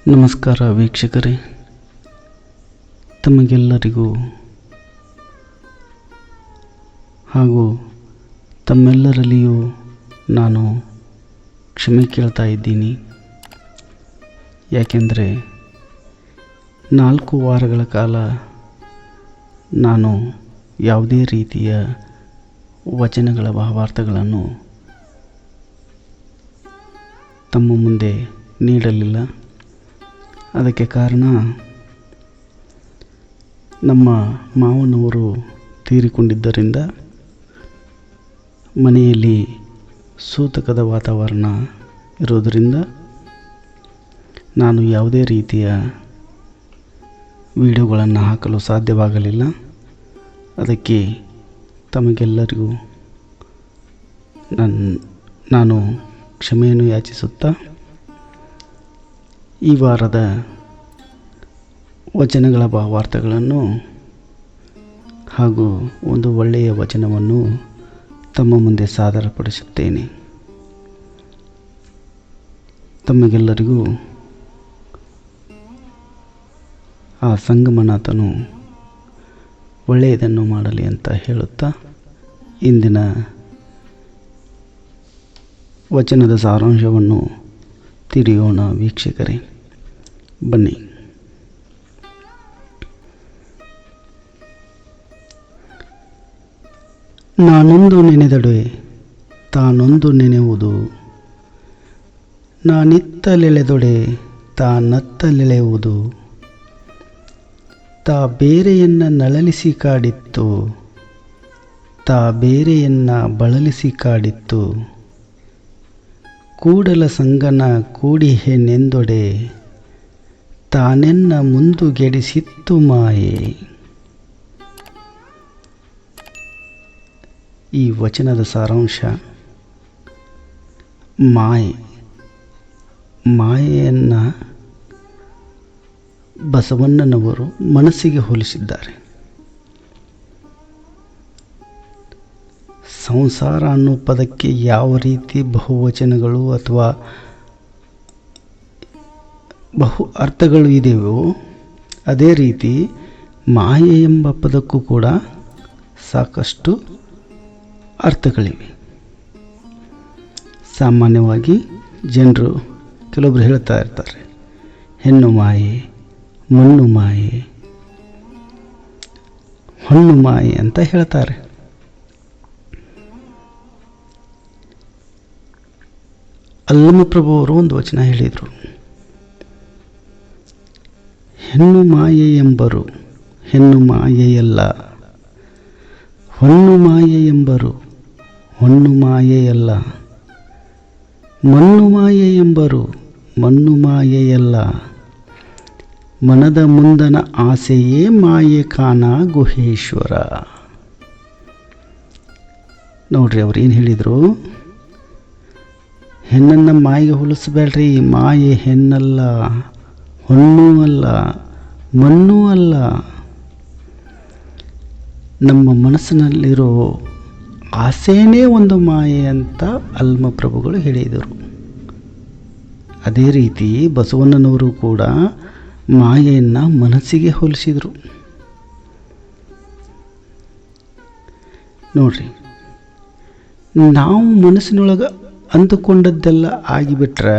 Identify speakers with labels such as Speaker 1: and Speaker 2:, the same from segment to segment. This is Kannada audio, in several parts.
Speaker 1: ನಮಸ್ಕಾರ ವೀಕ್ಷಕರೇ, ತಮಗೆಲ್ಲರಿಗೂ ಹಾಗೂ ತಮ್ಮೆಲ್ಲರಲ್ಲಿಯೂ ನಾನು ಕ್ಷಮೆ ಕೇಳ್ತಾ ಇದ್ದೀನಿ. ಯಾಕೆಂದರೆ 4 ವಾರಗಳ ಕಾಲ ನಾನು ಯಾವುದೇ ರೀತಿಯ ವಚನಗಳ ಭಾವಾರ್ಥಗಳನ್ನು ತಮ್ಮ ಮುಂದೆ ನೀಡಲಿಲ್ಲ. ಅದಕ್ಕೆ ಕಾರಣ ನಮ್ಮ ಮಾವನವರು ತೀರಿಕೊಂಡಿದ್ದರಿಂದ ಮನೆಯಲ್ಲಿ ಸೂತಕದ ವಾತಾವರಣ ಇರೋದರಿಂದ ನಾನು ಯಾವುದೇ ರೀತಿಯ ವಿಡಿಯೋಗಳನ್ನು ಹಾಕಲು ಸಾಧ್ಯವಾಗಲಿಲ್ಲ. ಅದಕ್ಕೆ ತಮಗೆಲ್ಲರಿಗೂ ನಾನು ಕ್ಷಮೆಯನ್ನು ಯಾಚಿಸುತ್ತಾ ಈ ವಾರದ ವಚನಗಳ ಭಾವಾರ್ಥಗಳನ್ನು ಹಾಗೂ ಒಂದು ಒಳ್ಳೆಯ ವಚನವನ್ನು ತಮ್ಮ ಮುಂದೆ ಸಾದರಪಡಿಸುತ್ತೇನೆ. ತಮಗೆಲ್ಲರಿಗೂ ಆ ಸಂಗಮನಾಥನು ಒಳ್ಳೆಯದನ್ನು ಮಾಡಲಿ ಅಂತ ಹೇಳುತ್ತಾ ಇಂದಿನ ವಚನದ ಸಾರಾಂಶವನ್ನು ತಿಳಿಯೋಣ ವೀಕ್ಷಕರೇ, ಬನ್ನಿ. ನಾನೊಂದು ನೆನೆದಡೆ ತಾನೊಂದು ನೆನೆಯುವುದು, ನಾನಿತ್ತಲೆಳೆದೊಡೆ ತಾನತ್ತಲೆಳೆಯುವುದು. ತಾ ಬೇರೆಯನ್ನ ನಳಲಿಸಿ ಕಾಡಿತ್ತು, ತಾ ಬೇರೆಯನ್ನ ಬಳಲಿಸಿ ಕಾಡಿತ್ತು. ಕೂಡಲ ಸಂಗನ ಕೂಡಿಹೆನೆಂದೊಡೆ ತಾನೆನ್ನ ಮುಂದುಗೆಡಿಸಿತ್ತು ಮಾಯೆ. ಈ ವಚನದ ಸಾರಾಂಶ ಮಾಯೆಯನ್ನು ಬಸವಣ್ಣನವರು ಮನಸ್ಸಿಗೆ ಹೋಲಿಸಿದ್ದಾರೆ. ಸಂಸಾರ ಅನ್ನೋ ಪದಕ್ಕೆ ಯಾವ ರೀತಿ ಬಹುವಚನಗಳು ಅಥವಾ ಬಹು ಅರ್ಥಗಳು ಇದೆಯೋ ಅದೇ ರೀತಿ ಮಾಯೆ ಎಂಬ ಪದಕ್ಕೂ ಕೂಡ ಸಾಕಷ್ಟು ಅರ್ಥಗಳಿವೆ. ಸಾಮಾನ್ಯವಾಗಿ ಜನರು ಕೆಲವೊಬ್ಬರು ಹೇಳ್ತಾ ಇರ್ತಾರೆ, ಹೆಣ್ಣು ಮಾಯೆ, ಮಣ್ಣು ಮಾಯೆ, ಹೊನ್ನು ಮಾಯೆ ಅಂತ ಹೇಳ್ತಾರೆ. ಅಲ್ಲಮಪ್ರಭು ಅವರು ಒಂದು ವಚನ ಹೇಳಿದರು, ಹೆಣ್ಣು ಮಾಯೆ ಎಂಬರು ಹೆಣ್ಣು ಮಾಯೆಯಲ್ಲ, ಹೊನ್ನು ಮಾಯೆ ಎಂಬರು ಹೊನ್ನು ಮಾಯೆಯಲ್ಲ, ಮಣ್ಣು ಮಾಯೆ ಎಂಬರು ಮಣ್ಣು ಮಾಯೆಯಲ್ಲ. ಮನದ ಮುಂದನ ಆಸೆಯೇ ಮಾಯೆ ಕಾಣ ಗುಹೇಶ್ವರ. ನೋಡ್ರಿ, ಅವ್ರು ಏನು ಹೇಳಿದರು, ಹೆಣ್ಣನ್ನು ಮಾಯೆಗೆ ಹೋಲಿಸಬೇಡ್ರಿ. ಮಾಯೆ ಹೆಣ್ಣಲ್ಲ, ಹೊನ್ನೂ ಅಲ್ಲ, ಮಣ್ಣೂ ಅಲ್ಲ. ನಮ್ಮ ಮನಸ್ಸಿನಲ್ಲಿರೋ ಆಸೆನೇ ಒಂದು ಮಾಯೆ ಅಂತ ಅಲ್ಮಪ್ರಭುಗಳು ಹೇಳಿದರು. ಅದೇ ರೀತಿ ಬಸವಣ್ಣನವರು ಕೂಡ ಮಾಯೆಯನ್ನು ಮನಸ್ಸಿಗೆ ಹೋಲಿಸಿದರು. ನೋಡ್ರಿ, ನಾವು ಮನಸ್ಸಿನೊಳಗೆ ಅಂದುಕೊಂಡದ್ದೆಲ್ಲ ಆಗಿಬಿಟ್ರೆ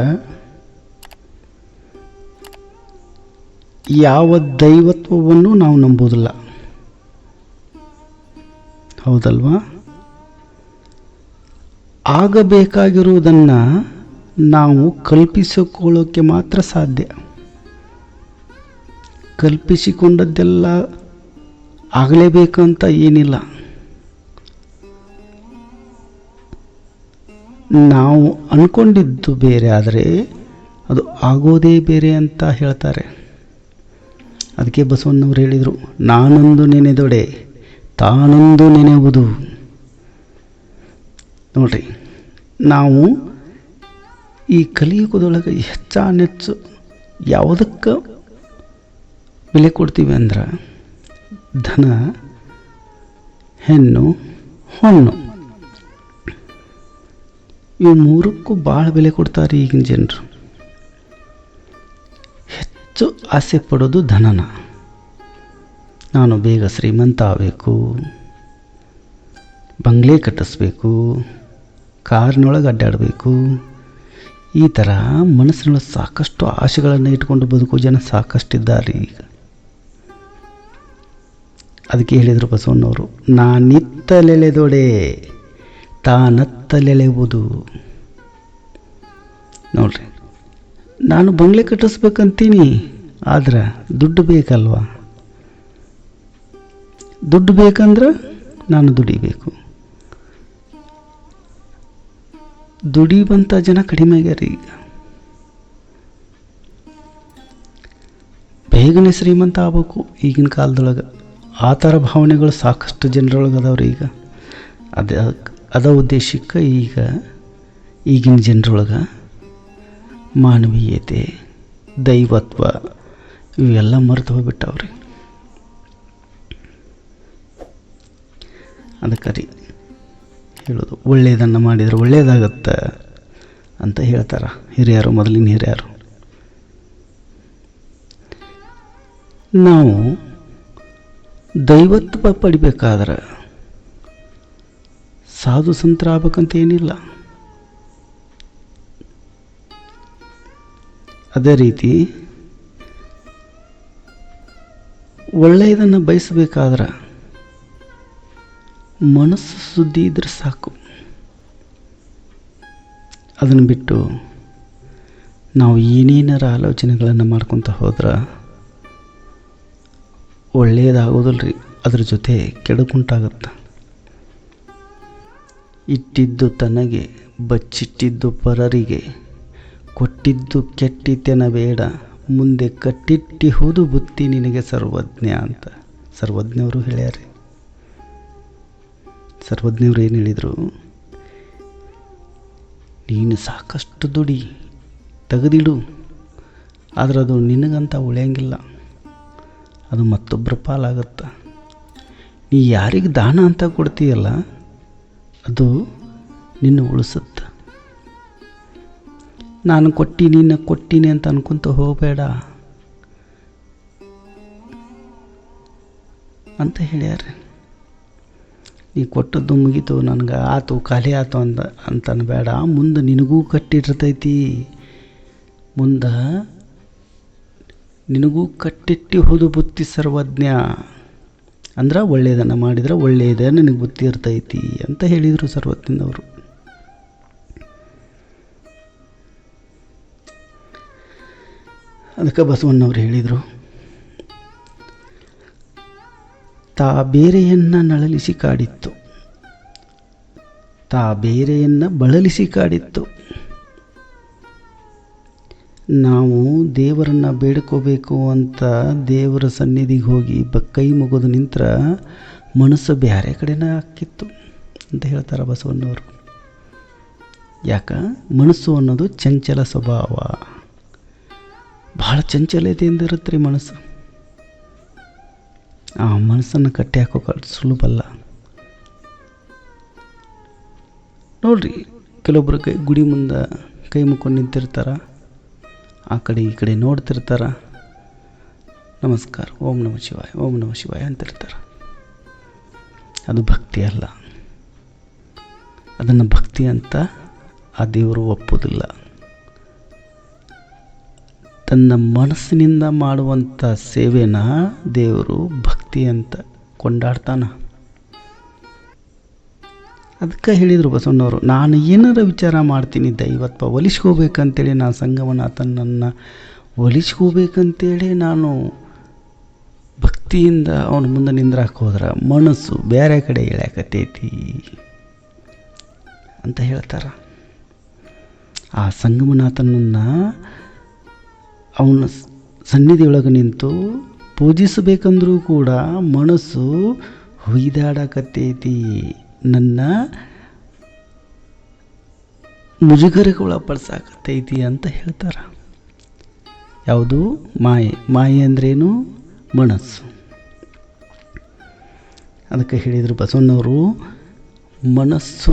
Speaker 1: ಯಾವ ದೈವತ್ವವನ್ನು ನಾವು ನಂಬೋದಿಲ್ಲ, ಹೌದಲ್ವಾ? ಆಗಬೇಕಾಗಿರುವುದನ್ನು ನಾವು ಕಲ್ಪಿಸಿಕೊಳ್ಳೋಕ್ಕೆ ಮಾತ್ರ ಸಾಧ್ಯ. ಕಲ್ಪಿಸಿಕೊಂಡದ್ದೆಲ್ಲ ಆಗಲೇಬೇಕಂತ ಏನಿಲ್ಲ. ನಾವು ಅಂದ್ಕೊಂಡಿದ್ದು ಬೇರೆ ಆದರೆ ಅದು ಆಗೋದೇ ಬೇರೆ ಅಂತ ಹೇಳ್ತಾರೆ. ಅದಕ್ಕೆ ಬಸವಣ್ಣವರು ಹೇಳಿದರು, ನಾನೊಂದು ನೆನೆದೊಡೆ ತಾನೊಂದು ನೆನೆಯುವುದು. ನೋಡ್ರಿ, ನಾವು ಈ ಕಲಿಯುಗದೊಳಗೆ ಹೆಚ್ಚಾನೆಚ್ಚು ಯಾವುದಕ್ಕೆ ಬೆಲೆ ಕೊಡ್ತೀವಿ ಅಂದ್ರೆ ಧನ, ಹೆಣ್ಣು, ಹೊಣ್ಣು, ಇವು ಮೂರಕ್ಕೂ ಭಾಳ ಬೆಲೆ ಕೊಡ್ತಾರೆ ಈಗಿನ ಜನರು. ಹೆಚ್ಚು ಆಸೆ ಪಡೋದು ಧನನ. ನಾನು ಬೇಗ ಶ್ರೀಮಂತ ಆಗಬೇಕು, ಬಂಗ್ಲೆ ಕಟ್ಟಿಸ್ಬೇಕು, ಕಾರ್ನೊಳಗೆ ಅಡ್ಡಾಡಬೇಕು, ಈ ಥರ ಮನಸ್ಸಿನೊಳಗೆ ಸಾಕಷ್ಟು ಆಸೆಗಳನ್ನು ಇಟ್ಕೊಂಡು ಬದುಕೋ ಜನ ಸಾಕಷ್ಟಿದ್ದಾರೆ ಈಗ. ಅದಕ್ಕೆ ಹೇಳಿದರು ಬಸವಣ್ಣವರು, ನಾನಿತ್ತಲೆಳೆದೊಡೆ ತಾನತ್ತಲೆಳೆವುದು. ನೋಡ್ರಿ, ನಾನು ಬಂಗ್ಲೆ ಕಟ್ಟಿಸ್ಬೇಕಂತೀನಿ, ಆದ್ರೆ ದುಡ್ಡು ಬೇಕಲ್ವ. ದುಡ್ಡು ಬೇಕಂದ್ರೆ ನಾನು ದುಡಿಬೇಕು. ದುಡಿಯುವಂಥ ಜನ ಕಡಿಮೆ ಆಗ್ಯಾರ ಈಗ. ಬೇಗನೆ ಶ್ರೀಮಂತ ಆಗ್ಬೇಕು ಈಗಿನ ಕಾಲದೊಳಗೆ, ಆ ಥರ ಭಾವನೆಗಳು ಸಾಕಷ್ಟು ಜನರೊಳಗೆ ಅದಾವ್ರಿ ಈಗ. ಅದ ಉದ್ದೇಶಕ್ಕೆ ಈಗಿನ ಜನರೊಳಗೆ ಮಾನವೀಯತೆ, ದೈವತ್ವ ಇವೆಲ್ಲ ಮರೆತು ಹೋಗ್ಬಿಟ್ಟವ್ರಿ. ಅದಕ್ಕೆ ರೀ ಹೇಳೋದು, ಒಳ್ಳೆಯದನ್ನು ಮಾಡಿದರೆ ಒಳ್ಳೆಯದಾಗತ್ತೆ ಅಂತ ಹೇಳ್ತಾರೆ ಹಿರಿಯರು, ಮೊದಲಿನ ಹಿರಿಯರು. ನಾವು ದೈವತ್ವ ಪಡಿಬೇಕಾದ್ರೆ ಸಾಧು ಸಂತರ ಆಗ್ಬೇಕಂತ ಏನಿಲ್ಲ. ಅದೇ ರೀತಿ ಒಳ್ಳೆಯದನ್ನು ಬಯಸಬೇಕಾದ್ರೆ ಮನಸ್ಸು ಶುದ್ಧಿ ಇದ್ರೆ ಸಾಕು. ಅದನ್ನು ಬಿಟ್ಟು ನಾವು ಏನೇನಾರ ಆಲೋಚನೆಗಳನ್ನು ಮಾಡ್ಕೊತ ಹೋದ್ರೆ ಒಳ್ಳೆಯದಾಗೋದಿಲ್ಲ ರೀ, ಅದ್ರ ಜೊತೆ ಕೆಡುಕುಂಟಾಗುತ್ತೆ. ಇಟ್ಟಿದ್ದು ತನಗೆ, ಬಚ್ಚಿಟ್ಟಿದ್ದು ಪರರಿಗೆ, ಕೊಟ್ಟಿದ್ದು ಕೆಟ್ಟಿತೆನ ಬೇಡ, ಮುಂದೆ ಕಟ್ಟಿಟ್ಟಿಹುದು ಬುತ್ತಿ ನಿನಗೆ ಸರ್ವಜ್ಞ ಅಂತ ಸರ್ವಜ್ಞವರು ಹೇಳ್ಯಾರೆ. ಸರ್ವಜ್ಞವ್ರು ಏನು ಹೇಳಿದರು, ನೀನು ಸಾಕಷ್ಟು ದುಡಿ, ತೆಗೆದಿಡು, ಆದರೆ ಅದು ನಿನಗಂತ ಉಳಿಯಂಗಿಲ್ಲ, ಅದು ಮತ್ತೊಬ್ಬರ ಪಾಲಾಗತ್ತೆ. ನೀ ಯಾರಿಗೆ ದಾನ ಅಂತ ಕೊಡ್ತೀಯಲ್ಲ ಅದು ನಿನ್ನ ಉಳಿಸುತ್ತೆ. ನಾನು ಕೊಟ್ಟೀನಿ ಅಂತ ಅನ್ಕೊಂತ ಹೋಗಬೇಡ ಅಂತ ಹೇಳ್ಯಾರೆ. ನೀ ಕೊಟ್ಟದ್ದು ಮುಗೀತು, ನನಗೆ ಆತು, ಖಾಲಿ ಆತು ಅಂತ ಅನ್ಬೇಡ. ಮುಂದೆ ನಿನಗೂ ಕಟ್ಟಿರ್ತೈತಿ, ಮುಂದೆ ನಿನಗೂ ಕಟ್ಟಿಟ್ಟಿ ಹೋದು ಬುತ್ತಿ ಸರ್ವಜ್ಞ. ಅಂದ್ರೆ ಒಳ್ಳೆಯದನ್ನು ಮಾಡಿದರೆ ಒಳ್ಳೆಯದೇ ನಿನಗೆ ಬುತ್ತಿ ಇರ್ತೈತಿ ಅಂತ ಹೇಳಿದರು ಸರ್ವಜ್ಞನವರು. ಅದಕ್ಕೆ ಬಸವಣ್ಣವ್ರು ಹೇಳಿದರು, ತಾ ಬೇರೆಯನ್ನು ನಳಲಿಸಿ ಕಾಡಿತ್ತು, ತಾ ಬೇರೆಯನ್ನು ಬಳಲಿಸಿ ಕಾಡಿತ್ತು. ನಾವು ದೇವರನ್ನು ಬೇಡ್ಕೋಬೇಕು ಅಂತ ದೇವರ ಸನ್ನಿಧಿಗೆ ಹೋಗಿ ಕೈ ಮುಗಿದು ನಿಂತ್ರೆ ಮನಸ್ಸು ಬೇರೆ ಕಡೆನೇ ಹಾಕಿತ್ತು ಅಂತ ಹೇಳ್ತಾರೆ ಬಸವಣ್ಣವರು. ಯಾಕೆ? ಮನಸ್ಸು ಅನ್ನೋದು ಚಂಚಲ ಸ್ವಭಾವ, ಭಾಳ ಚಂಚಲತೆಯಿಂದ ಇರುತ್ತೆ ರೀ ಮನಸ್ಸು. ಆ ಮನಸ್ಸನ್ನು ಕಟ್ಟಿ ಹಾಕೋ ಸುಲಭಲ್ಲ ನೋಡ್ರಿ. ಕೆಲವೊಬ್ಬರು ಗುಡಿ ಮುಂದೆ ಕೈ ಮುಕ್ಕೊಂಡು ನಿಂತಿರ್ತಾರ, ಆ ಕಡೆ ಈ ಕಡೆ ನೋಡ್ತಿರ್ತಾರ, ನಮಸ್ಕಾರ, ಓಂ ನಮಃ ಶಿವಾಯ, ಓಂ ನಮಃ ಶಿವಾಯ ಅಂತಿರ್ತಾರೆ. ಅದು ಭಕ್ತಿ ಅಲ್ಲ. ಅದನ್ನು ಭಕ್ತಿ ಅಂತ ಆ ದೇವರು ಒಪ್ಪೋದಿಲ್ಲ. ತನ್ನ ಮನಸ್ಸಿನಿಂದ ಮಾಡುವಂಥ ಸೇವೆನ ದೇವರು ಭಕ್ತಿ ಅಂತ ಕೊಂಡಾಡ್ತಾನ. ಅದಕ್ಕೆ ಹೇಳಿದರು ಬಸವಣ್ಣವರು, ನಾನು ಏನಾರ ವಿಚಾರ ಮಾಡ್ತೀನಿ ದೈವತ್ವ ಒಲಿಸ್ಕೋಬೇಕಂತೇಳಿ, ನಾನು ಸಂಗಮನಾಥನನ್ನು ಒಲಿಸ್ಕೋಬೇಕಂತೇಳಿ ನಾನು ಭಕ್ತಿಯಿಂದ ಅವನ ಮುಂದೆ ನಿಂದ್ರಾಕೆ ಹೋದ್ರೆ ಮನಸ್ಸು ಬೇರೆ ಕಡೆ ಎಳ್ಯಾಕತ್ತೈತಿ ಅಂತ ಹೇಳ್ತಾರೆ. ಆ ಸಂಗಮನಾಥನನ್ನು ಅವನ ಸನ್ನಿಧಿಯೊಳಗೆ ನಿಂತು ಪೂಜಿಸಬೇಕಂದ್ರೂ ಕೂಡ ಮನಸ್ಸು ಹೊಯ್ದಾಡಕತ್ತೈತಿ, ನನ್ನ ಮುಜುಗರಕ್ಕೆ ಒಳಪಡಿಸಾಕತ್ತೈತಿ ಅಂತ ಹೇಳ್ತಾರೆ. ಯಾವುದು? ಮಾಯೆ. ಮಾಯೆ ಅಂದ್ರೇನು? ಮನಸ್ಸು. ಅದಕ್ಕೆ ಹೇಳಿದರು ಬಸವಣ್ಣವರು, ಮನಸ್ಸು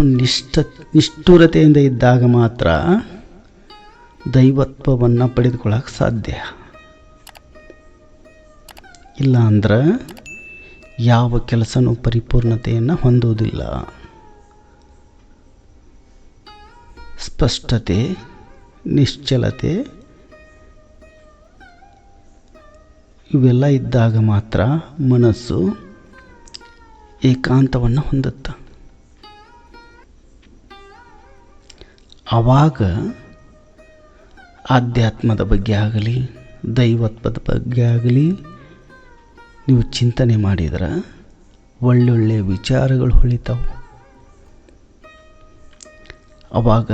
Speaker 1: ನಿಷ್ಠುರತೆಯಿಂದ ಇದ್ದಾಗ ಮಾತ್ರ ದೈವತ್ವವನ್ನು ಪಡೆದುಕೊಳ್ಳಕ್ಕೆ ಸಾಧ್ಯ. ಇಲ್ಲ ಅಂದ್ರೆ ಯಾವ ಕೆಲಸನೂ ಪರಿಪೂರ್ಣತೆಯನ್ನು ಹೊಂದುವುದಿಲ್ಲ. ಸ್ಪಷ್ಟತೆ, ನಿಶ್ಚಲತೆ ಇವೆಲ್ಲ ಇದ್ದಾಗ ಮಾತ್ರ ಮನಸ್ಸು ಏಕಾಂತವನ್ನು ಹೊಂದುತ್ತೆ. ಆವಾಗ ಆಧ್ಯಾತ್ಮದ ಬಗ್ಗೆ ಆಗಲಿ, ದೈವತ್ವದ ಬಗ್ಗೆ ಆಗಲಿ ನೀವು ಚಿಂತನೆ ಮಾಡಿದ್ರೆ ಒಳ್ಳೊಳ್ಳೆಯ ವಿಚಾರಗಳು ಹೊಳಿತಾವೆ. ಆವಾಗ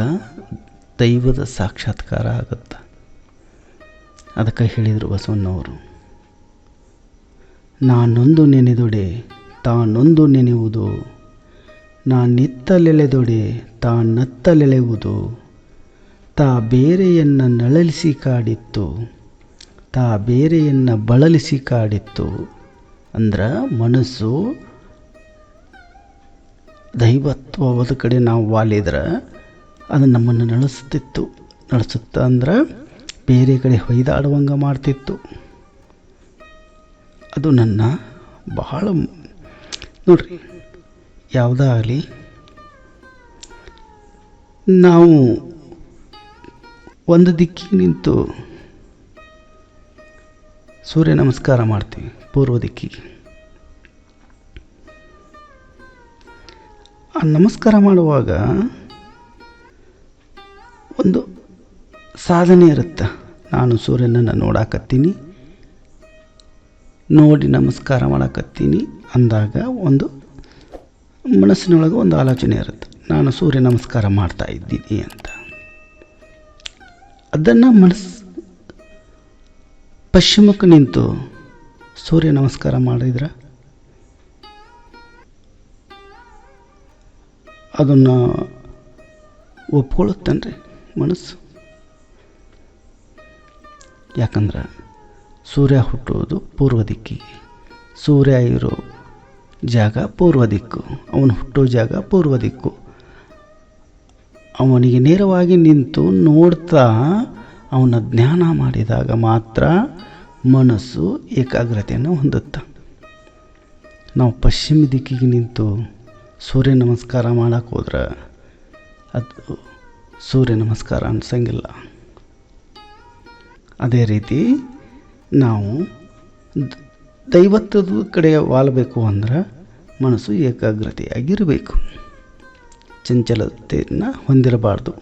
Speaker 1: ದೈವದ ಸಾಕ್ಷಾತ್ಕಾರ ಆಗುತ್ತೆ. ಅದಕ್ಕೆ ಹೇಳಿದರು ಬಸವಣ್ಣವರು, ನಾನೊಂದು ನೆನೆದೊಡೆ ತಾನೊಂದು ನೆನೆಯುವುದು, ನಾನಿತ್ತಲೆಳೆದೊಡೆ ತಾನತ್ತಲೆಳೆಯುವುದು, ತಾ ಬೇರೆಯನ್ನು ನಳಲಿಸಿ ಕಾಡಿತ್ತು, ತಾ ಬೇರೆಯನ್ನು ಬಳಲಿಸಿ ಕಾಡಿತ್ತು. ಅಂದ್ರೆ ಮನಸ್ಸು ದೈವತ್ವದ ಕಡೆ ನಾವು ವಾಲಿದ್ರೆ ಅದು ನಮ್ಮನ್ನು ನಡೆಸುತ್ತ ಅಂದ್ರೆ ಬೇರೆ ಕಡೆ ಹೊಯ್ದಾಡುವಂಗೆ ಮಾಡ್ತಿತ್ತು. ಅದು ನನ್ನ ಬಹಳ ನೋಡ್ರಿ, ಯಾವುದೇ ಆಗಲಿ ನಾವು ಒಂದು ದಿಕ್ಕಿಗೆ ನಿಂತು ಸೂರ್ಯ ನಮಸ್ಕಾರ ಮಾಡ್ತೀವಿ, ಪೂರ್ವ ದಿಕ್ಕಿಗೆ. ಆ ನಮಸ್ಕಾರ ಮಾಡುವಾಗ ಒಂದು ಸಾಧನೆ ಇರುತ್ತೆ. ನಾನು ಸೂರ್ಯನನ್ನು ನೋಡಾಕತ್ತೀನಿ, ನೋಡಿ ನಮಸ್ಕಾರ ಮಾಡಾಕತ್ತೀನಿ ಅಂದಾಗ ಒಂದು ಮನಸ್ಸಿನೊಳಗೆ ಒಂದು ಆಲೋಚನೆ ಇರುತ್ತೆ, ನಾನು ಸೂರ್ಯ ನಮಸ್ಕಾರ ಮಾಡ್ತಾ ಇದ್ದೀನಿ ಅಂತ. ಅದನ್ನು ಪಶ್ಚಿಮಕ್ಕೆ ನಿಂತು ಸೂರ್ಯ ನಮಸ್ಕಾರ ಮಾಡಿದ್ರೆ ಅದನ್ನು ಒಪ್ಕೊಳ್ಳುತ್ತೇನ್ರಿ ಮನಸ್ಸು? ಯಾಕಂದ್ರೆ ಸೂರ್ಯ ಹುಟ್ಟುವುದು ಪೂರ್ವ ದಿಕ್ಕಿಗೆ, ಸೂರ್ಯ ಇರೋ ಜಾಗ ಪೂರ್ವ ದಿಕ್ಕು, ಅವನು ಹುಟ್ಟೋ ಜಾಗ ಪೂರ್ವ ದಿಕ್ಕು. ಅವನಿಗೆ ನೇರವಾಗಿ ನಿಂತು ನೋಡ್ತಾ ಅವನ ಜ್ಞಾನ ಮಾಡಿದಾಗ ಮಾತ್ರ ಮನಸ್ಸು ಏಕಾಗ್ರತೆಯನ್ನು ಹೊಂದುತ್ತೆ. ನಾವು ಪಶ್ಚಿಮ ದಿಕ್ಕಿಗೆ ನಿಂತು ಸೂರ್ಯ ನಮಸ್ಕಾರ ಮಾಡೋಕ್ಕೆ ಹೋದ್ರೆ ಅದು ಸೂರ್ಯ ನಮಸ್ಕಾರ ಅನ್ಸಂಗಿಲ್ಲ. ಅದೇ ರೀತಿ ನಾವು ದೈವತ್ವದ ಕಡೆ ವಾಲಬೇಕು ಅಂದ್ರೆ ಮನಸ್ಸು ಏಕಾಗ್ರತೆಯಾಗಿರಬೇಕು, ಚಂಚಲತೆಯನ್ನು ಹೊಂದಿರಬಾರ್ದು.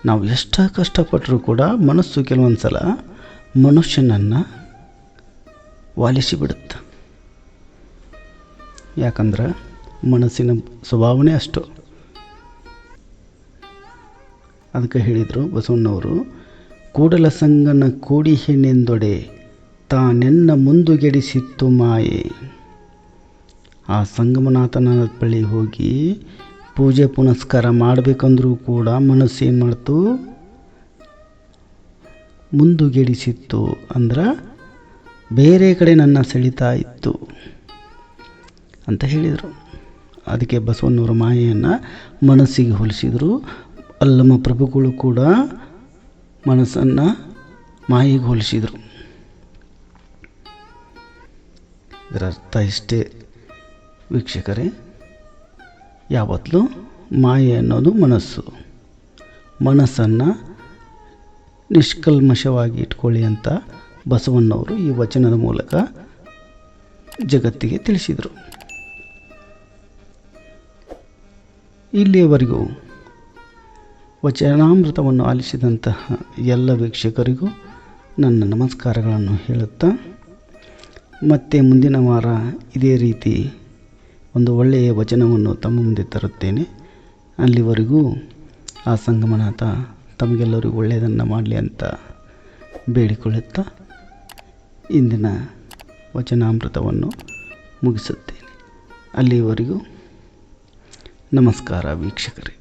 Speaker 1: ನಾವು ಎಷ್ಟು ಕಷ್ಟಪಟ್ಟರೂ ಕೂಡ ಮನಸ್ಸು ಕೆಲವೊಂದು ಸಲ ಮನುಷ್ಯನನ್ನು ವಾಲಿಸಿಬಿಡುತ್ತೆ. ಯಾಕಂದ್ರೆ ಮನಸ್ಸಿನ ಸ್ವಭಾವನೆ ಅಷ್ಟು. ಅದಕ್ಕೆ ಹೇಳಿದರು ಬಸವಣ್ಣವರು, ಕೂಡಲ ಸಂಗನ ಕೋಡಿ ಹೆಣ್ಣೆಂದೊಡೆ ತಾನೆನ್ನ ಮುಂದುಗೆಡಿಸಿತ್ತು ಮಾಯೆ. ಆ ಸಂಗಮನಾಥನ ಬಳಿ ಹೋಗಿ ಪೂಜೆ ಪುನಸ್ಕಾರ ಮಾಡಬೇಕಂದ್ರೂ ಕೂಡ ಮನಸ್ಸು ಏನು ಮಾಡ್ತು? ಮುಂದುಗೆಡಿಸಿತ್ತು. ಅಂದ್ರೆ ಬೇರೆ ಕಡೆ ನನ್ನ ಸೆಳಿತಾ ಇತ್ತು ಅಂತ ಹೇಳಿದರು. ಅದಕ್ಕೆ ಬಸವಣ್ಣವರ ಮಾಯೆಯನ್ನು ಮನಸ್ಸಿಗೆ ಹೋಲಿಸಿದರು. ಅಲ್ಲಮ ಪ್ರಭುಗಳು ಕೂಡ ಮನಸ್ಸನ್ನು ಮಾಯೆಗೆ ಹೋಲಿಸಿದರು. ಇದರ ಅರ್ಥ ಇಷ್ಟೇ ವೀಕ್ಷಕರೇ, ಯಾವತ್ತೂ ಮಾಯೆ ಅನ್ನೋದು ಮನಸ್ಸನ್ನು ನಿಷ್ಕಲ್ಮಶವಾಗಿ ಇಟ್ಕೊಳ್ಳಿ ಅಂತ ಬಸವಣ್ಣವರು ಈ ವಚನದ ಮೂಲಕ ಜಗತ್ತಿಗೆ ತಿಳಿಸಿದರು. ಇಲ್ಲಿಯವರೆಗೂ ವಚನಾಮೃತವನ್ನು ಆಲಿಸಿದಂತಹ ಎಲ್ಲ ವೀಕ್ಷಕರಿಗೂ ನನ್ನ ನಮಸ್ಕಾರಗಳನ್ನು ಹೇಳುತ್ತಾ, ಮತ್ತೆ ಮುಂದಿನ ವಾರ ಇದೇ ರೀತಿ ಒಂದು ಒಳ್ಳೆಯ ವಚನವನ್ನು ತಮ್ಮ ಮುಂದೆ ತರುತ್ತೇನೆ. ಅಲ್ಲಿವರೆಗೂ ಆ ಸಂಗಮನಾಥ ತಮಗೆಲ್ಲರಿಗೂ ಒಳ್ಳೆಯದನ್ನು ಮಾಡಲಿ ಅಂತ ಬೇಡಿಕೊಳ್ಳುತ್ತಾ ಇಂದಿನ ವಚನಾಮೃತವನ್ನು ಮುಗಿಸುತ್ತೇನೆ. ಅಲ್ಲಿವರೆಗೂ ನಮಸ್ಕಾರ ವೀಕ್ಷಕರೇ.